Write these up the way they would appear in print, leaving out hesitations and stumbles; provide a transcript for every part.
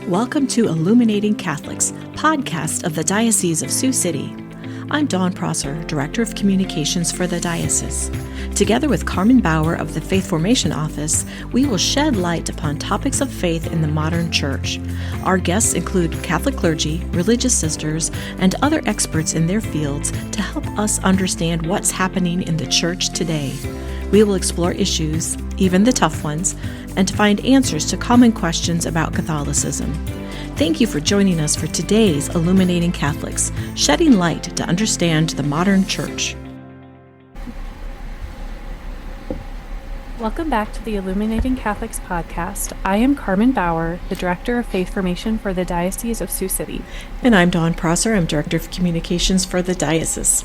Welcome to Illuminating Catholics, podcast of the Diocese of Sioux City. I'm Dawn Prosser, Director of Communications for the Diocese. Together with Karmen Bauer of the Faith Formation Office, we will shed light upon topics of faith in the modern church. Our guests include Catholic clergy, religious sisters, and other experts in their fields to help us understand what's happening in the church today. We will explore issues, even the tough ones, and to find answers to common questions about Catholicism. Thank you for joining us for today's Illuminating Catholics, shedding light to understand the modern church. Welcome back to the Illuminating Catholics podcast. I am Karmen Bauer, the Director of Faith Formation for the Diocese of Sioux City. And I'm Dawn Prosser. I'm Director of Communications for the Diocese.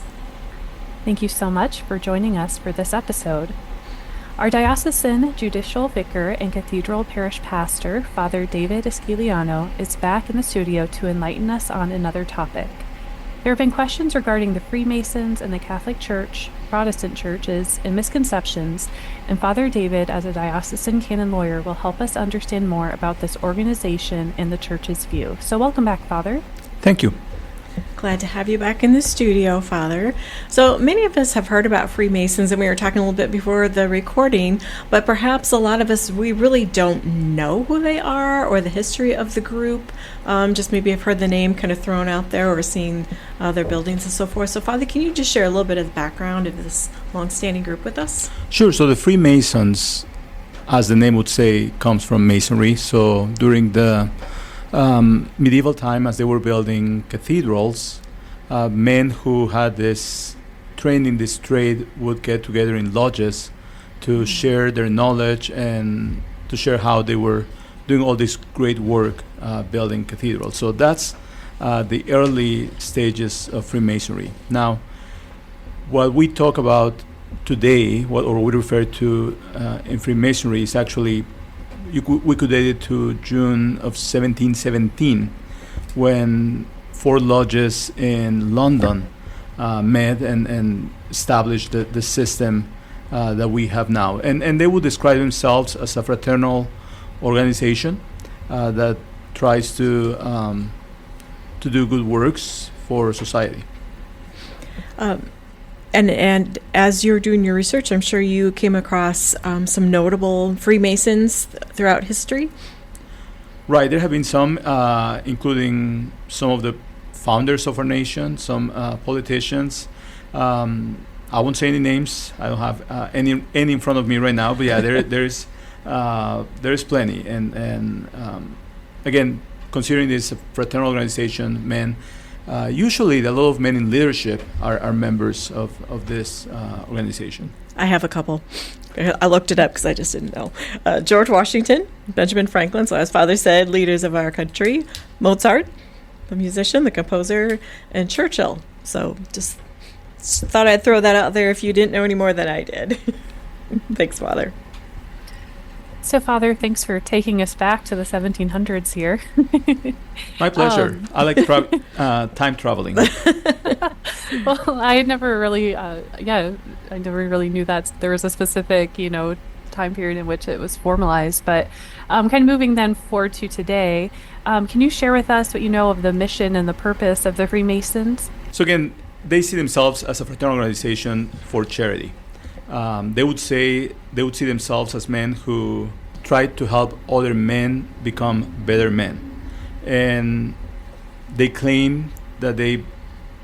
Thank you so much for joining us for this episode. Our diocesan judicial vicar and cathedral parish pastor, Father David Esquiliano, is back in the studio to enlighten us on another topic. There have been questions regarding the Freemasons and the Catholic Church, Protestant churches, and misconceptions, and Father David, as a diocesan canon lawyer, will help us understand more about this organization and the church's view. So welcome back, Father. Thank you. Glad to have you back in the studio, Father. So many of us have heard about Freemasons, and we were talking a little bit before the recording, but perhaps a lot of us, we really don't know who they are or the history of the group. Just maybe have heard the name kind of thrown out there or seen their buildings and so forth. So, Father, can you just share a little bit of the background of this long-standing group with us? Sure. So the Freemasons, as the name would say, comes from Masonry. So during the medieval time, as they were building cathedrals, men who had this trained in this trade would get together in lodges to share their knowledge and to share how they were doing all this great work building cathedrals. So that's the early stages of Freemasonry. Now, what we talk about today, or we refer to in Freemasonry, is actually we could date it to June of 1717, when 4 lodges in London met and established the system that we have now. And they would describe themselves as a fraternal organization that tries to do good works for society. And as you're doing your research, I'm sure you came across some notable Freemasons throughout history. Right, there have been some, including some of the founders of our nation, some politicians. I won't say any names. I don't have any in front of me right now. But yeah, there's plenty. And again, considering this a fraternal organization, men. Usually, a lot of men in leadership are members of this organization. I have a couple. I looked it up because I just didn't know. George Washington, Benjamin Franklin, so as Father said, leaders of our country. Mozart, the musician, the composer, and Churchill. So just thought I'd throw that out there if you didn't know any more than I did. Thanks, Father. So, Father, thanks for taking us back to the 1700s here. My pleasure. I like time traveling. Well, I never really, I never really knew that there was a specific, time period in which it was formalized. But kind of moving then forward to today, can you share with us what you know of the mission and the purpose of the Freemasons? So again, they see themselves as a fraternal organization for charity. They would see themselves as men who try to help other men become better men. And they claim that they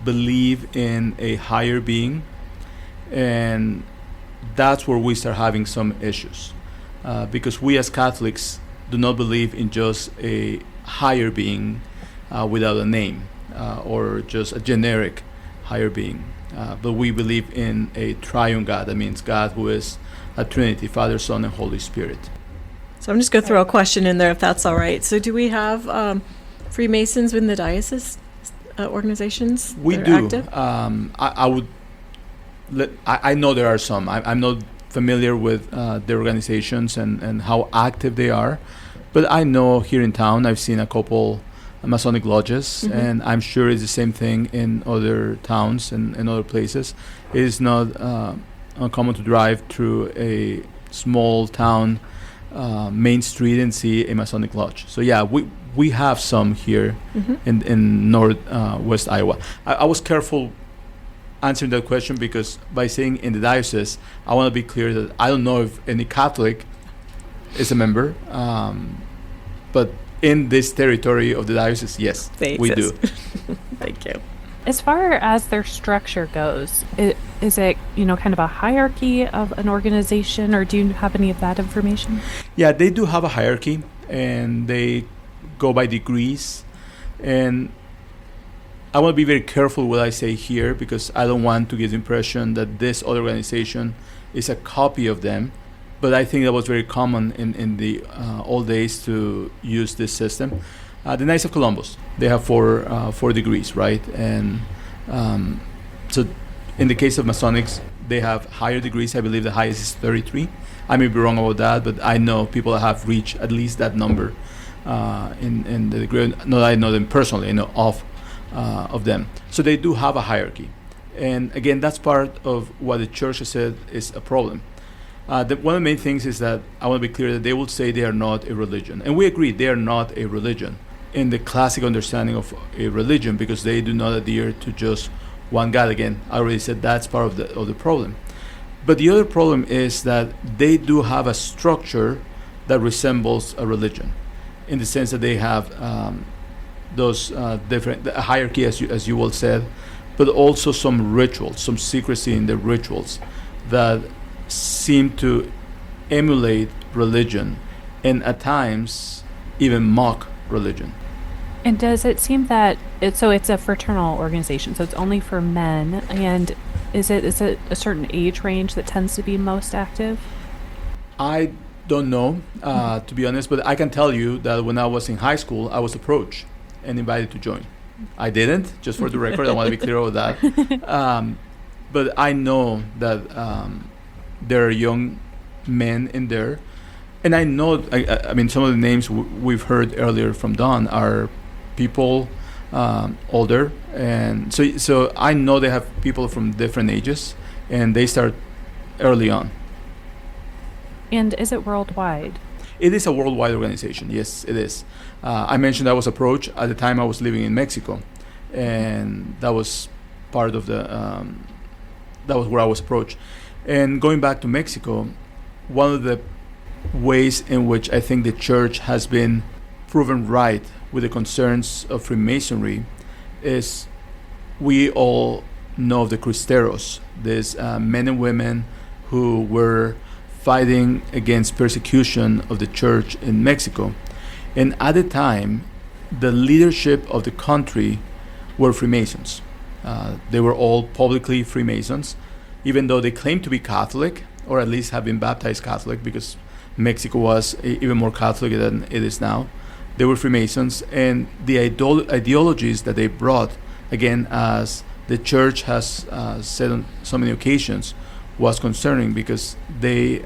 believe in a higher being, and that's where we start having some issues. Because we as Catholics do not believe in just a higher being without a name, or just a generic higher being. But we believe in a triune God. That means God who is a Trinity, Father, Son, and Holy Spirit. So I'm just going to throw a question in there, if that's all right. So do we have Freemasons within the diocese organizations? We do. Active? I know there are some. I'm not familiar with the organizations and how active they are. But I know here in town, I've seen a couple Masonic lodges, and I'm sure it's the same thing in other towns and other places. It is not uncommon to drive through a small town Main Street and see a Masonic lodge. So yeah, we have some here in West Iowa. I was careful answering that question because by saying in the diocese, I want to be clear that I don't know if any Catholic is a member, but in this territory of the diocese, yes, we do. Thank you. As far as their structure goes, is it, kind of a hierarchy of an organization, or do you have any of that information? Yeah, they do have a hierarchy, and they go by degrees. And I want to be very careful what I say here because I don't want to give the impression that this other organization is a copy of them. But I think that was very common in the old days to use this system. The Knights of Columbus, they have four degrees, right? And so in the case of Masonics, they have higher degrees. I believe the highest is 33. I may be wrong about that, but I know people have reached at least that number in the degree. Not that I know them personally, I know of them. So they do have a hierarchy. And again, that's part of what the church has said is a problem. One of the main things is that I want to be clear that they will say they are not a religion. And we agree they are not a religion in the classic understanding of a religion because they do not adhere to just one God. Again, I already said that's part of the problem. But the other problem is that they do have a structure that resembles a religion in the sense that they have those different hierarchy, as you all said, but also some rituals, some secrecy in the rituals that seem to emulate religion and at times even mock religion. And does it seem that it's a fraternal organization, so it's only for men, and is it a certain age range that tends to be most active? I don't know, to be honest, but I can tell you that when I was in high school, I was approached and invited to join. I didn't, just for the record, I want to be clear about that. But I know that there are young men in there. And I know, I mean, some of the names we've heard earlier from Don are people older. And so I know they have people from different ages, and they start early on. And is it worldwide? It is a worldwide organization. Yes, it is. I mentioned I was approached at the time I was living in Mexico, and that was part of that was where I was approached. And going back to Mexico, one of the ways in which I think the church has been proven right with the concerns of Freemasonry is we all know of the Cristeros, these men and women who were fighting against persecution of the church in Mexico. And at the time, the leadership of the country were Freemasons. They were all publicly Freemasons, even though they claimed to be Catholic, or at least have been baptized Catholic, because Mexico was even more Catholic than it is now. They were Freemasons, and the ideologies that they brought, again, as the church has said on so many occasions, was concerning because they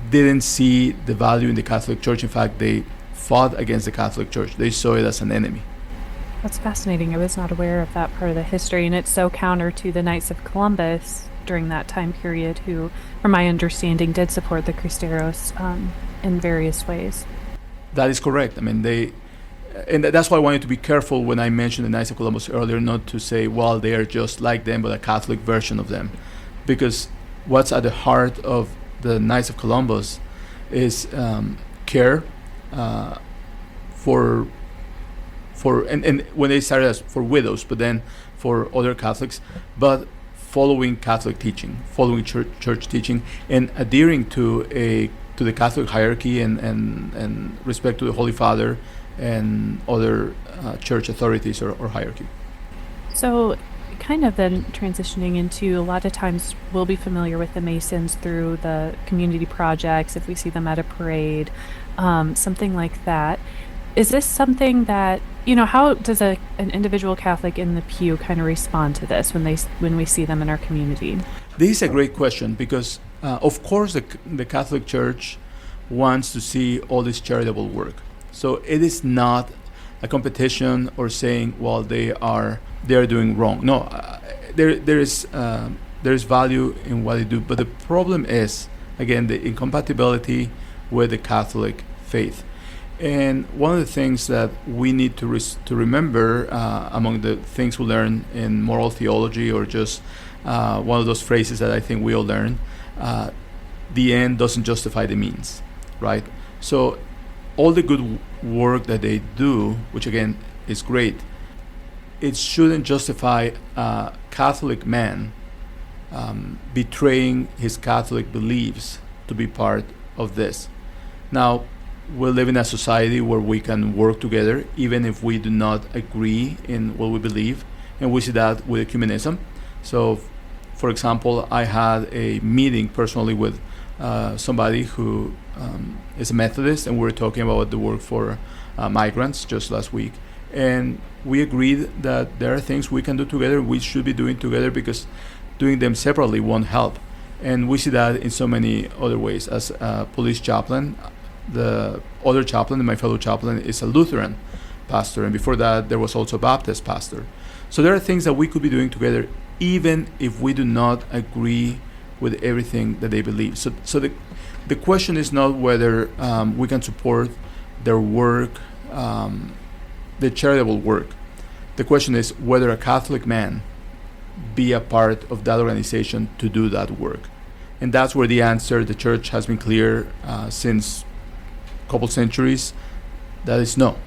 didn't see the value in the Catholic Church. In fact, they fought against the Catholic Church. They saw it as an enemy. That's fascinating. I was not aware of that part of the history, and it's so counter to the Knights of Columbus during that time period, who, from my understanding, did support the Cristeros in various ways. That is correct. I mean, and that's why I wanted to be careful when I mentioned the Knights of Columbus earlier, not to say, well, they are just like them, but a Catholic version of them. Because what's at the heart of the Knights of Columbus is care for and when they started as for widows, but then for other Catholics, but following Catholic teaching, following church teaching, and adhering to the Catholic hierarchy and respect to the Holy Father and other church authorities or hierarchy. So, kind of then transitioning into, a lot of times we'll be familiar with the Masons through the community projects, if we see them at a parade, something like that. Is this something that, how does an individual Catholic in the pew kind of respond to this when we see them in our community? This is a great question because, of course, the Catholic Church wants to see all this charitable work. So it is not a competition or saying, well, they are doing wrong. No, there is value in what they do, but the problem is, again, the incompatibility with the Catholic faith. And one of the things that we need to remember, among the things we learn in moral theology, or just one of those phrases that I think we all learn, the end doesn't justify the means, right? So all the good work that they do, which again is great, it shouldn't justify a Catholic man betraying his Catholic beliefs to be part of this. Now, we live in a society where we can work together even if we do not agree in what we believe, and we see that with ecumenism. So, for example, I had a meeting personally with somebody who is a Methodist, and we were talking about the work for migrants just last week, and we agreed that there are things we can do together, we should be doing together, because doing them separately won't help. And we see that in so many other ways. As a police chaplain, the other chaplain, my fellow chaplain, is a Lutheran pastor, and before that there was also a Baptist pastor. So there are things that we could be doing together even if we do not agree with everything that they believe. So the question is not whether we can support their work, the charitable work. The question is whether a Catholic man be a part of that organization to do that work. And that's where the answer, the Church has been clear since a couple centuries, that is no.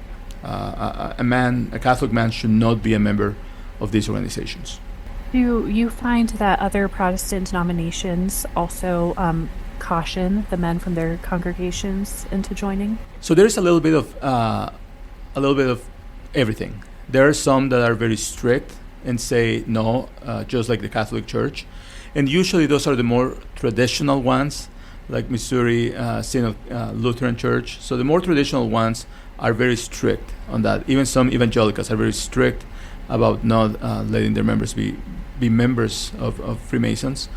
A Catholic man should not be a member of these organizations. Do you find that other Protestant denominations also caution the men from their congregations into joining? So there's a little bit of everything. There are some that are very strict and say no, just like the Catholic Church, and usually those are the more traditional ones, like Missouri Synod Lutheran Church. So the more traditional ones are very strict on that. Even some evangelicals are very strict about not letting their members be members of Freemasons.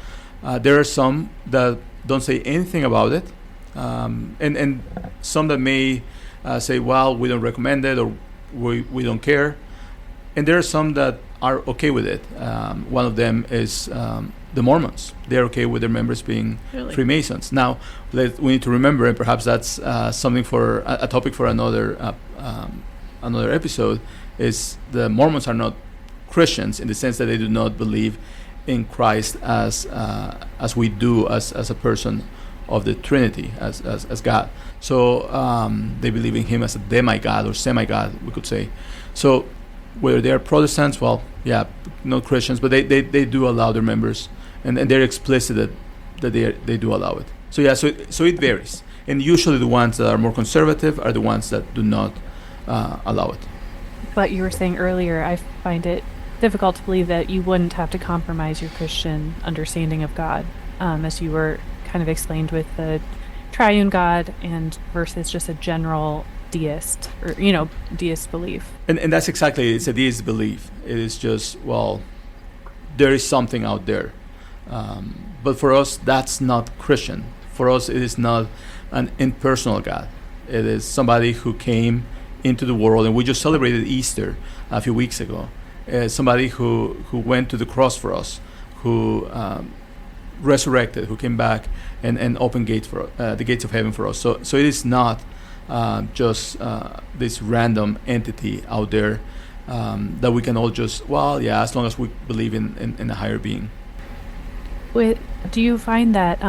There are some that don't say anything about it, and some that may say, well, we don't recommend it, or we don't care. And there are some that are okay with it. One of them is the Mormons. They're okay with their members being Freemasons. Now, we need to remember, and perhaps that's something for a topic for another episode, is the Mormons are not Christians in the sense that they do not believe in Christ as we do as a person of the Trinity, as God. So they believe in Him as a demigod or semigod, we could say. So whether they are Protestants, well, yeah, not Christians, but they do allow their members, and they're explicit that they do allow it. So yeah, so it varies, and usually the ones that are more conservative are the ones that do not allow it. But you were saying earlier, I find it difficult to believe that you wouldn't have to compromise your Christian understanding of God, as you were kind of explained with the triune God and versus just a general deist, or deist belief. And that's exactly, it's a deist belief. It is just, well, there is something out there, but for us that's not Christian. For us it is not an impersonal God. It is somebody who came into the world, and we just celebrated Easter a few weeks ago. Somebody who went to the cross for us, who resurrected, who came back and opened gates for the gates of heaven for us. So it is not just this random entity out there that we can all just, well, yeah, as long as we believe in a higher being. Do you find that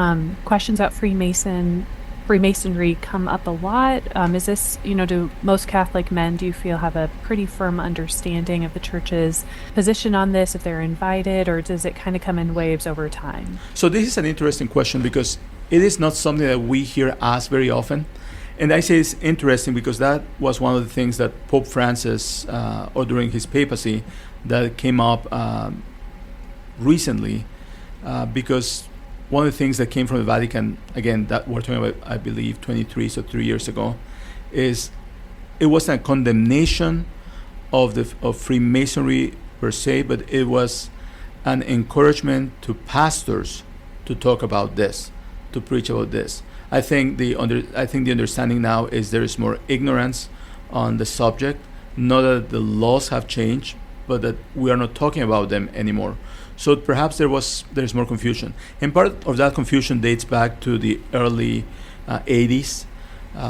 questions about Freemasonry come up a lot? Is this, do most Catholic men, do you feel, have a pretty firm understanding of the Church's position on this if they're invited, or does it kind of come in waves over time? So this is an interesting question, because it is not something that we hear asked very often. And I say it's interesting because that was one of the things that Pope Francis, or during his papacy, that came up recently, because one of the things that came from the Vatican, again, that we're talking about, I believe, 3 years ago, is it wasn't a condemnation of Freemasonry per se, but it was an encouragement to pastors to talk about this, to preach about this. I think the understanding now is there is more ignorance on the subject, not that the laws have changed, but that we are not talking about them anymore. So perhaps there's more confusion, and part of that confusion dates back to the early 80s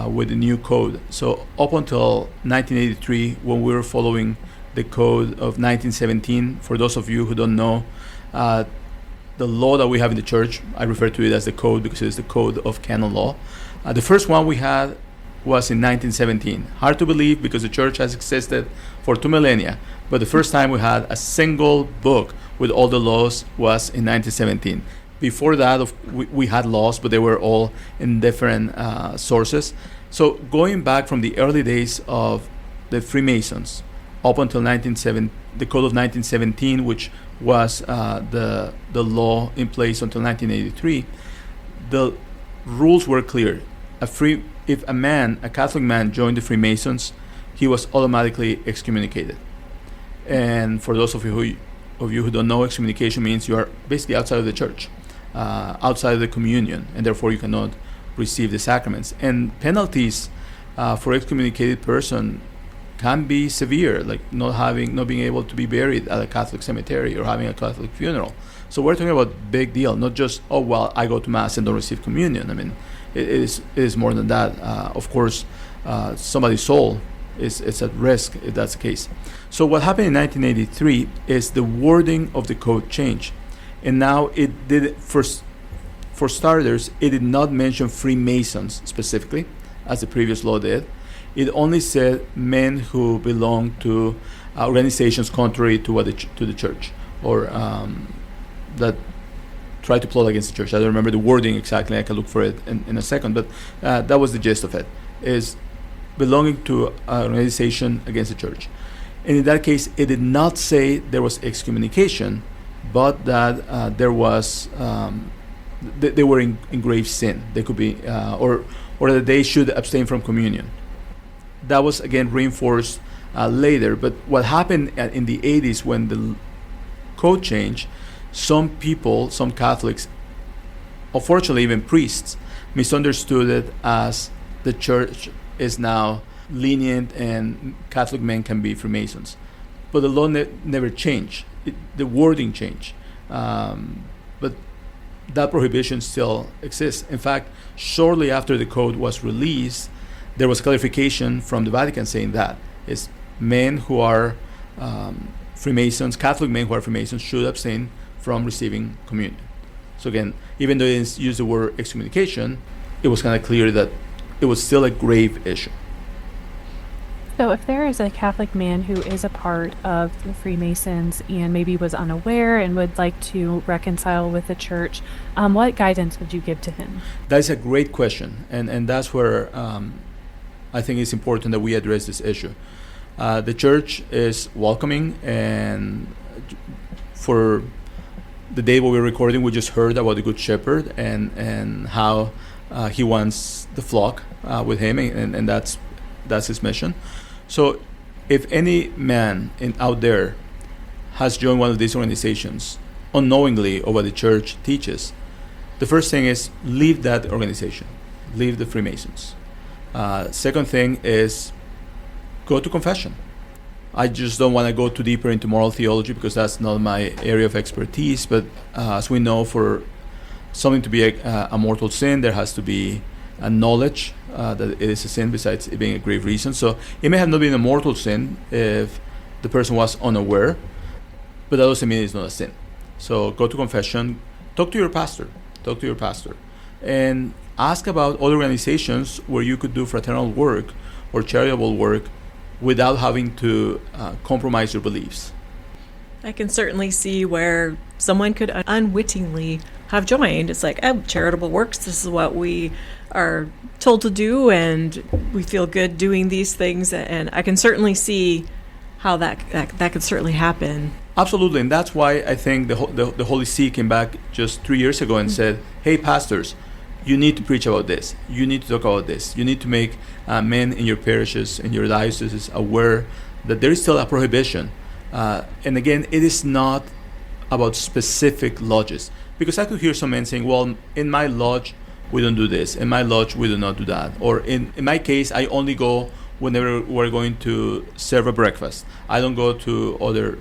with the new code. So up until 1983, when we were following the code of 1917, for those of you who don't know, the law that we have in the church, I refer to it as the code because it's the code of canon law. The first one we had was in 1917. Hard to believe because the church has existed for 2 millennia, but the first time we had a single book with all the laws was in 1917. Before that, we had laws, but they were all in different sources. So going back from the early days of the Freemasons up until the Code of 1917, which was the law in place until 1983, the rules were clear. If a Catholic man joined the Freemasons, he was automatically excommunicated. And for those of you who don't know, excommunication means you are basically outside of the church, outside of the communion, and therefore you cannot receive the sacraments. And penalties for excommunicated person can be severe, like not being able to be buried at a Catholic cemetery or having a Catholic funeral. So we're talking about big deal, not just I go to mass and don't receive communion. I mean, it is more than that. Of course, somebody's soul is at risk if that's the case. So what happened in 1983 is the wording of the code changed, and now it did for starters, it did not mention Freemasons specifically, as the previous law did. It only said men who belong to organizations contrary to the church, or that try to plot against the church. I don't remember the wording exactly. I can look for it in a second, but that was the gist of it, is belonging to an organization against the church. And in that case, it did not say there was excommunication, but that there was they were in grave sin. They could be, or that they should abstain from communion. That was again reinforced later. But what happened in the 80s when the code changed, some people, some Catholics, unfortunately even priests, misunderstood it as the church is now lenient and Catholic men can be Freemasons. But the law never changed. The wording changed. But that prohibition still exists. In fact, shortly after the code was released, there was clarification from the Vatican saying that is men who are Freemasons, Catholic men who are Freemasons, should abstain from receiving communion. So again, even though they didn't use the word excommunication, it was kind of clear that it was still a grave issue. So if there is a Catholic man who is a part of the Freemasons and maybe was unaware and would like to reconcile with the church, what guidance would you give to him? That's a great question, and that's where I think it's important that we address this issue. The church is welcoming, and for the day we were recording, we just heard about the Good Shepherd and how he wants the flock with him, and that's his mission. So if any man out there has joined one of these organizations unknowingly of what the church teaches, the first thing is leave that organization, leave the Freemasons. Second thing is go to confession. I just don't want to go too deeper into moral theology because that's not my area of expertise, but as we know, for something to be a mortal sin, there has to be a knowledge that it is a sin besides it being a grave reason. So it may have not been a mortal sin if the person was unaware, but that doesn't mean it's not a sin. So go to confession, talk to your pastor, and ask about other organizations where you could do fraternal work or charitable work without having to compromise your beliefs. I can certainly see where someone could unwittingly have joined. It's like, charitable works, this is what we are told to do, and we feel good doing these things. And I can certainly see how that could certainly happen. Absolutely, and that's why I think the Holy See came back just 3 years ago and said, hey, pastors, you need to preach about this. You need to talk about this. You need to make men in your parishes, in your dioceses, aware that there is still a prohibition. And again, it is not about specific lodges. Because I could hear some men saying, well, in my lodge, we don't do this. In my lodge, we do not do that. Or in my case, I only go whenever we're going to serve a breakfast. I don't go to other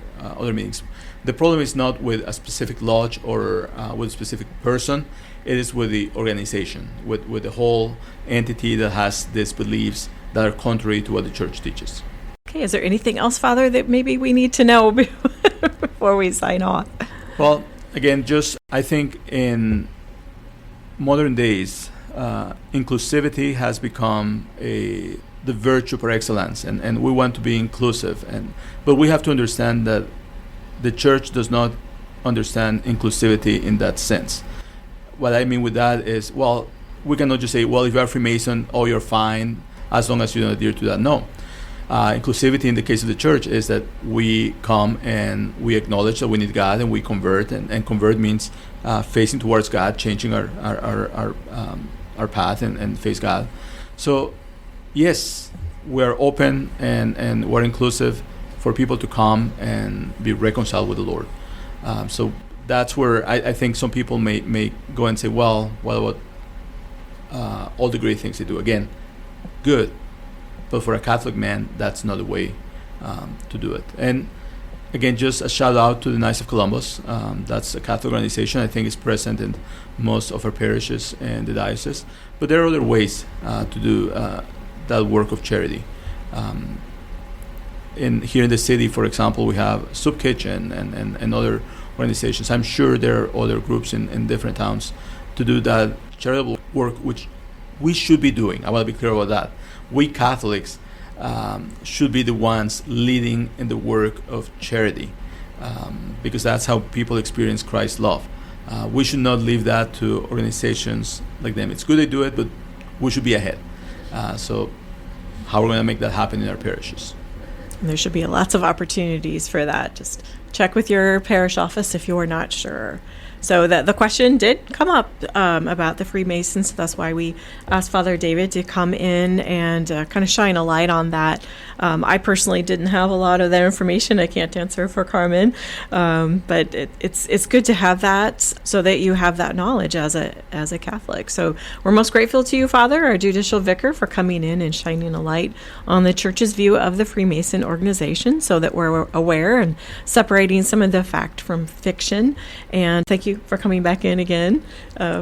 meetings. The problem is not with a specific lodge or with a specific person. It is with the organization, with the whole entity that has these beliefs that are contrary to what the church teaches. Okay, is there anything else, Father, that maybe we need to know before we sign off? Well, again, I think in modern days, inclusivity has become the virtue par excellence, and we want to be inclusive. But we have to understand that the church does not understand inclusivity in that sense. What I mean with that is, well, we cannot just say, well, if you are Freemason, oh, you're fine, as long as you don't adhere to that. No. Inclusivity in the case of the church is that we come and we acknowledge that we need God and we convert, and convert means facing towards God, changing our path and face God. So, yes, we're open and we're inclusive for people to come and be reconciled with the Lord. So that's where I think some people may go and say, well, what about all the great things they do? Again, good. But for a Catholic man, that's not the way to do it. And again, just a shout out to the Knights of Columbus. That's a Catholic organization. I think it's present in most of our parishes and the diocese. But there are other ways to do that work of charity. Here in the city, for example, we have Soup Kitchen and other organizations. I'm sure there are other groups in different towns to do that charitable work, which we should be doing. I want to be clear about that. We Catholics should be the ones leading in the work of charity, because that's how people experience Christ's love. We should not leave that to organizations like them. It's good they do it, but we should be ahead. So how are we going to make that happen in our parishes? There should be lots of opportunities for that. Just check with your parish office if you're not sure. So the question did come up about the Freemasons. So that's why we asked Father David to come in and kind of shine a light on that. I personally didn't have a lot of that information. I can't answer for Karmen, but it's good to have that so that you have that knowledge as a Catholic. So we're most grateful to you, Father, our judicial vicar, for coming in and shining a light on the Church's view of the Freemason organization, so that we're aware and separating some of the fact from fiction. And thank you for coming back in again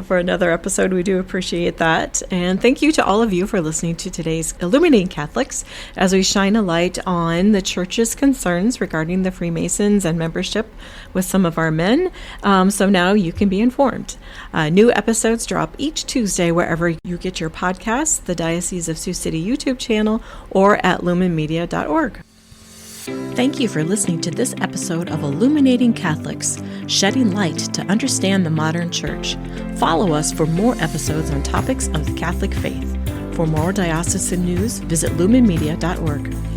for another episode. We do appreciate that. And thank you to all of you for listening to today's Illuminating Catholics as we shine a light on the Church's concerns regarding the Freemasons and membership with some of our men. So now you can be informed. New episodes drop each Tuesday wherever you get your podcasts, the Diocese of Sioux City YouTube channel, or at lumenmedia.org. Thank you for listening to this episode of Illuminating Catholics, shedding light to understand the modern church. Follow us for more episodes on topics of the Catholic faith. For more diocesan news, visit lumenmedia.org.